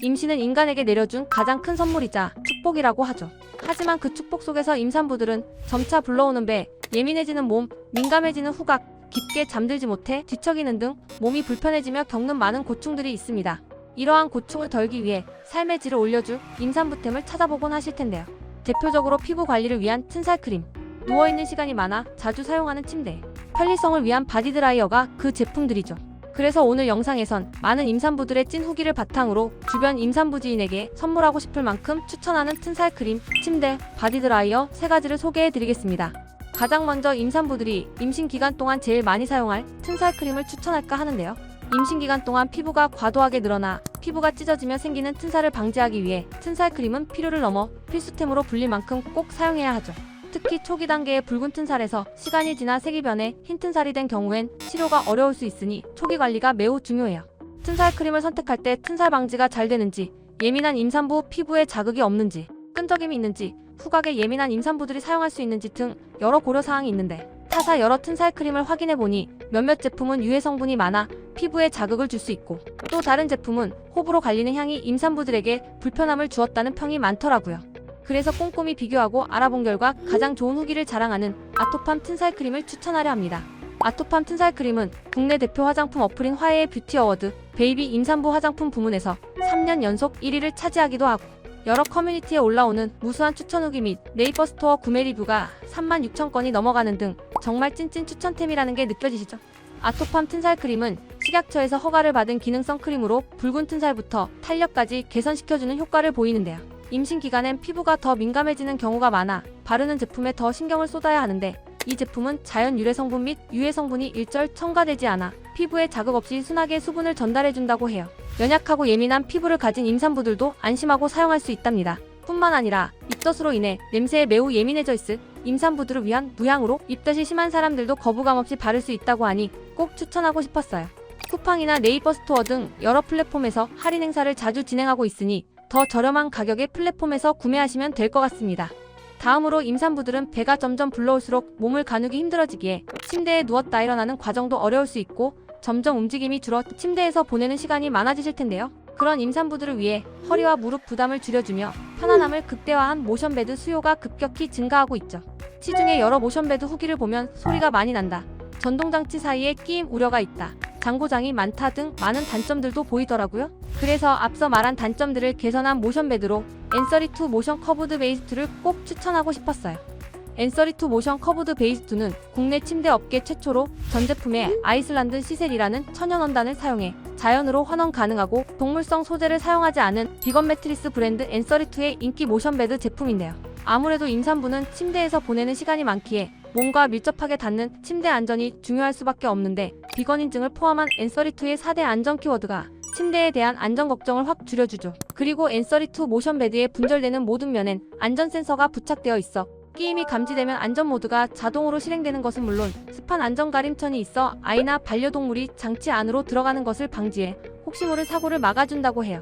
임신은 인간에게 내려준 가장 큰 선물이자 축복이라고 하죠. 하지만 그 축복 속에서 임산부들은 점차 불러오는 배, 예민해지는 몸, 민감해지는 후각, 깊게 잠들지 못해 뒤척이는 등 몸이 불편해지며 겪는 많은 고충들이 있습니다. 이러한 고충을 덜기 위해 삶의 질을 올려줄 임산부템을 찾아보곤 하실 텐데요. 대표적으로 피부 관리를 위한 튼살크림, 누워있는 시간이 많아 자주 사용하는 침대, 편리성을 위한 바디드라이어가 그 제품들이죠. 그래서 오늘 영상에선 많은 임산부들의 찐 후기를 바탕으로 주변 임산부 지인에게 선물하고 싶을 만큼 추천하는 튼살크림, 침대, 바디드라이어 3가지를 소개해드리겠습니다. 가장 먼저 임산부들이 임신 기간 동안 제일 많이 사용할 튼살크림을 추천할까 하는데요. 임신 기간 동안 피부가 과도하게 늘어나 피부가 찢어지며 생기는 튼살을 방지하기 위해 튼살크림은 필요를 넘어 필수템으로 불릴 만큼 꼭 사용해야 하죠. 특히 초기 단계의 붉은 튼살에서 시간이 지나 색이 변해 흰 튼살이 된 경우엔 치료가 어려울 수 있으니 초기 관리가 매우 중요해요. 튼살 크림을 선택할 때 튼살 방지가 잘 되는지, 예민한 임산부 피부에 자극이 없는지, 끈적임이 있는지, 후각에 예민한 임산부들이 사용할 수 있는지 등 여러 고려사항이 있는데 타사 여러 튼살 크림을 확인해보니 몇몇 제품은 유해 성분이 많아 피부에 자극을 줄 수 있고 또 다른 제품은 호불호 갈리는 향이 임산부들에게 불편함을 주었다는 평이 많더라고요. 그래서 꼼꼼히 비교하고 알아본 결과 가장 좋은 후기를 자랑하는 아토팜 튼살크림을 추천하려 합니다. 아토팜 튼살크림은 국내 대표 화장품 어플인 화해의 뷰티 어워드 베이비 임산부 화장품 부문에서 3년 연속 1위를 차지하기도 하고 여러 커뮤니티에 올라오는 무수한 추천 후기 및 네이버 스토어 구매 리뷰가 36,000건이 넘어가는 등 정말 찐찐 추천템이라는 게 느껴지시죠? 아토팜 튼살크림은 식약처에서 허가를 받은 기능성 크림으로 붉은 튼살부터 탄력까지 개선시켜주는 효과를 보이는데요. 임신 기간엔 피부가 더 민감해지는 경우가 많아 바르는 제품에 더 신경을 쏟아야 하는데 이 제품은 자연 유래 성분 및 유해 성분이 일절 첨가되지 않아 피부에 자극 없이 순하게 수분을 전달해준다고 해요. 연약하고 예민한 피부를 가진 임산부들도 안심하고 사용할 수 있답니다. 뿐만 아니라 입덧으로 인해 냄새에 매우 예민해져 있을 임산부들을 위한 무향으로 입덧이 심한 사람들도 거부감 없이 바를 수 있다고 하니 꼭 추천하고 싶었어요. 쿠팡이나 네이버 스토어 등 여러 플랫폼에서 할인 행사를 자주 진행하고 있으니 더 저렴한 가격의 플랫폼에서 구매하시면 될 것 같습니다. 다음으로 임산부들은 배가 점점 불러올수록 몸을 가누기 힘들어지기에 침대에 누웠다 일어나는 과정도 어려울 수 있고 점점 움직임이 줄어 침대에서 보내는 시간이 많아지실 텐데요. 그런 임산부들을 위해 허리와 무릎 부담을 줄여주며 편안함을 극대화한 모션베드 수요가 급격히 증가하고 있죠. 시중에 여러 모션베드 후기를 보면 소리가 많이 난다, 전동장치 사이에 끼임 우려가 있다, 장고장이 많다 등 많은 단점들도 보이더라고요. 그래서 앞서 말한 단점들을 개선한 모션베드로 앤서리2 모션 커브드 베이스 2를 꼭 추천하고 싶었어요. 앤서리2 모션 커브드 베이스 2는 국내 침대 업계 최초로 전 제품에 아이슬란드 시셀이라는 천연 원단을 사용해 자연으로 환원 가능하고 동물성 소재를 사용하지 않은 비건 매트리스 브랜드 앤서리2의 인기 모션베드 제품인데요. 아무래도 임산부는 침대에서 보내는 시간이 많기에 몸과 밀접하게 닿는 침대 안전이 중요할 수밖에 없는데 비건 인증을 포함한 앤서리2의 4대 안전 키워드가 침대에 대한 안전 걱정을 확 줄여주죠. 그리고 앤서리2 모션베드에 분절되는 모든 면엔 안전 센서가 부착되어 있어 끼임이 감지되면 안전 모드가 자동으로 실행되는 것은 물론 습한 안전 가림천이 있어 아이나 반려동물이 장치 안으로 들어가는 것을 방지해 혹시 모를 사고를 막아준다고 해요.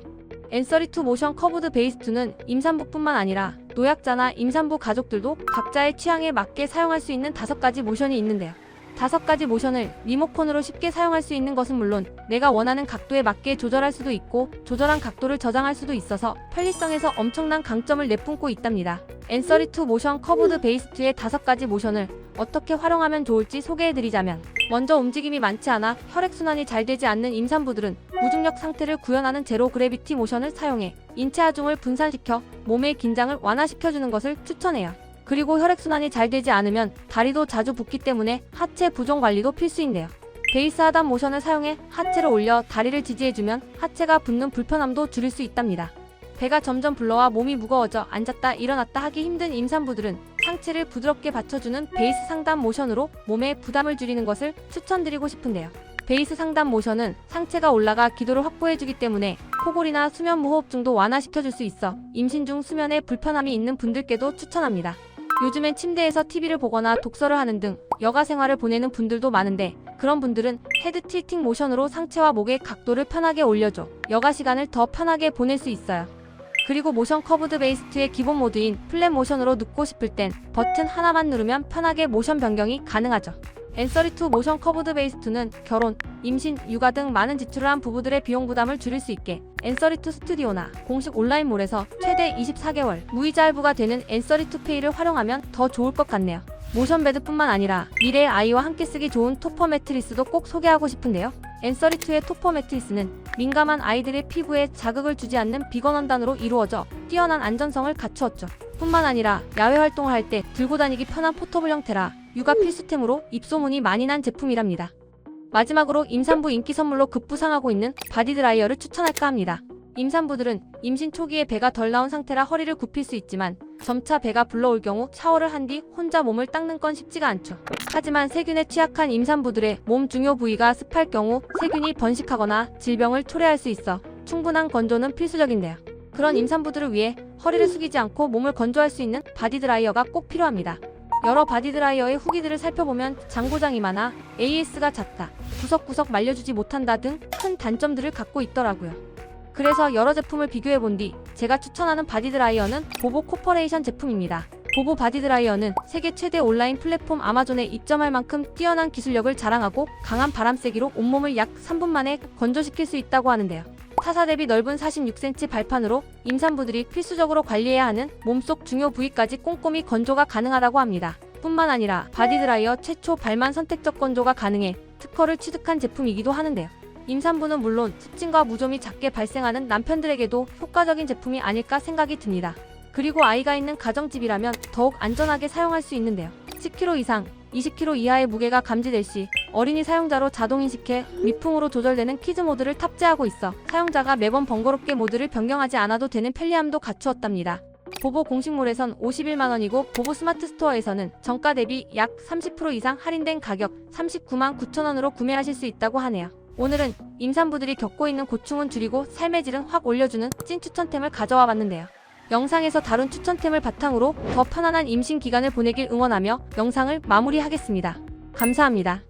앤서리2 모션 커브드 베이스 2는 임산부뿐만 아니라 노약자나 임산부 가족들도 각자의 취향에 맞게 사용할 수 있는 5가지 모션이 있는데요. 5가지 모션을 리모컨으로 쉽게 사용할 수 있는 것은 물론 내가 원하는 각도에 맞게 조절할 수도 있고 조절한 각도를 저장할 수도 있어서 편리성에서 엄청난 강점을 내뿜고 있답니다. 앤서리2 모션 커브드 베이스 2의 5가지 모션을 어떻게 활용하면 좋을지 소개해드리자면 먼저 움직임이 많지 않아 혈액순환이 잘 되지 않는 임산부들은 무중력 상태를 구현하는 제로 그래비티 모션을 사용해 인체 하중을 분산시켜 몸의 긴장을 완화시켜주는 것을 추천해요. 그리고 혈액순환이 잘 되지 않으면 다리도 자주 붓기 때문에 하체 부종 관리도 필수인데요. 베이스 하단 모션을 사용해 하체를 올려 다리를 지지해주면 하체가 붓는 불편함도 줄일 수 있답니다. 배가 점점 불러와 몸이 무거워져 앉았다 일어났다 하기 힘든 임산부들은 상체를 부드럽게 받쳐주는 베이스 상단 모션으로 몸의 부담을 줄이는 것을 추천드리고 싶은데요. 베이스 상단 모션은 상체가 올라가 기도를 확보해주기 때문에 코골이나 수면 무호흡증도 완화시켜줄 수 있어 임신 중 수면에 불편함이 있는 분들께도 추천합니다. 요즘엔 침대에서 TV를 보거나 독서를 하는 등 여가 생활을 보내는 분들도 많은데 그런 분들은 헤드 틸팅 모션으로 상체와 목의 각도를 편하게 올려줘 여가 시간을 더 편하게 보낼 수 있어요. 그리고 모션 커브드 베이스 2의 기본 모드인 플랫 모션으로 눕고 싶을 땐 버튼 하나만 누르면 편하게 모션 변경이 가능하죠. 앤서리2 모션 커브드 베이스 2는 결혼, 임신, 육아 등 많은 지출을 한 부부들의 비용 부담을 줄일 수 있게 앤서리2 스튜디오나 공식 온라인몰에서 최대 24개월 무이자 할부가 되는 앤서리2 페이를 활용하면 더 좋을 것 같네요. 모션 베드뿐만 아니라 미래의 아이와 함께 쓰기 좋은 토퍼 매트리스도 꼭 소개하고 싶은데요. 앤서리2의 토퍼 매트리스는 민감한 아이들의 피부에 자극을 주지 않는 비건 원단으로 이루어져 뛰어난 안전성을 갖추었죠. 뿐만 아니라 야외 활동을 할 때 들고 다니기 편한 포터블 형태라 육아 필수템으로 입소문이 많이 난 제품이랍니다. 마지막으로 임산부 인기 선물로 급부상하고 있는 바디 드라이어를 추천할까 합니다. 임산부들은 임신 초기에 배가 덜 나온 상태라 허리를 굽힐 수 있지만 점차 배가 불러올 경우 샤워를 한 뒤 혼자 몸을 닦는 건 쉽지가 않죠. 하지만 세균에 취약한 임산부들의 몸 중요 부위가 습할 경우 세균이 번식하거나 질병을 초래할 수 있어 충분한 건조는 필수적인데요. 그런 임산부들을 위해 허리를 숙이지 않고 몸을 건조할 수 있는 바디 드라이어가 꼭 필요합니다. 여러 바디 드라이어의 후기들을 살펴보면 장고장이 많아 AS가 잦다, 구석구석 말려주지 못한다 등 큰 단점들을 갖고 있더라고요. 그래서 여러 제품을 비교해본 뒤 제가 추천하는 바디 드라이어는 보보 코퍼레이션 제품입니다. 보보 바디 드라이어는 세계 최대 온라인 플랫폼 아마존에 입점할 만큼 뛰어난 기술력을 자랑하고 강한 바람 세기로 온몸을 약 3분 만에 건조시킬 수 있다고 하는데요. 타사 대비 넓은 46cm 발판으로 임산부들이 필수적으로 관리해야 하는 몸속 중요 부위까지 꼼꼼히 건조가 가능하다고 합니다. 뿐만 아니라 바디 드라이어 최초 발만 선택적 건조가 가능해 특허를 취득한 제품이기도 하는데요. 임산부는 물론 습진과 무좀이 작게 발생하는 남편들에게도 효과적인 제품이 아닐까 생각이 듭니다. 그리고 아이가 있는 가정집이라면 더욱 안전하게 사용할 수 있는데요. 10kg 이상, 20kg 이하의 무게가 감지될 시 어린이 사용자로 자동인식해 미풍으로 조절되는 키즈 모드를 탑재하고 있어 사용자가 매번 번거롭게 모드를 변경하지 않아도 되는 편리함도 갖추었답니다. 보보 공식몰에선 51만원이고 보보 스마트 스토어에서는 정가 대비 약 30% 이상 할인된 가격 39만 9천원으로 구매하실 수 있다고 하네요. 오늘은 임산부들이 겪고 있는 고충은 줄이고 삶의 질은 확 올려주는 찐 추천템을 가져와 봤는데요. 영상에서 다룬 추천템을 바탕으로 더 편안한 임신 기간을 보내길 응원하며 영상을 마무리하겠습니다. 감사합니다.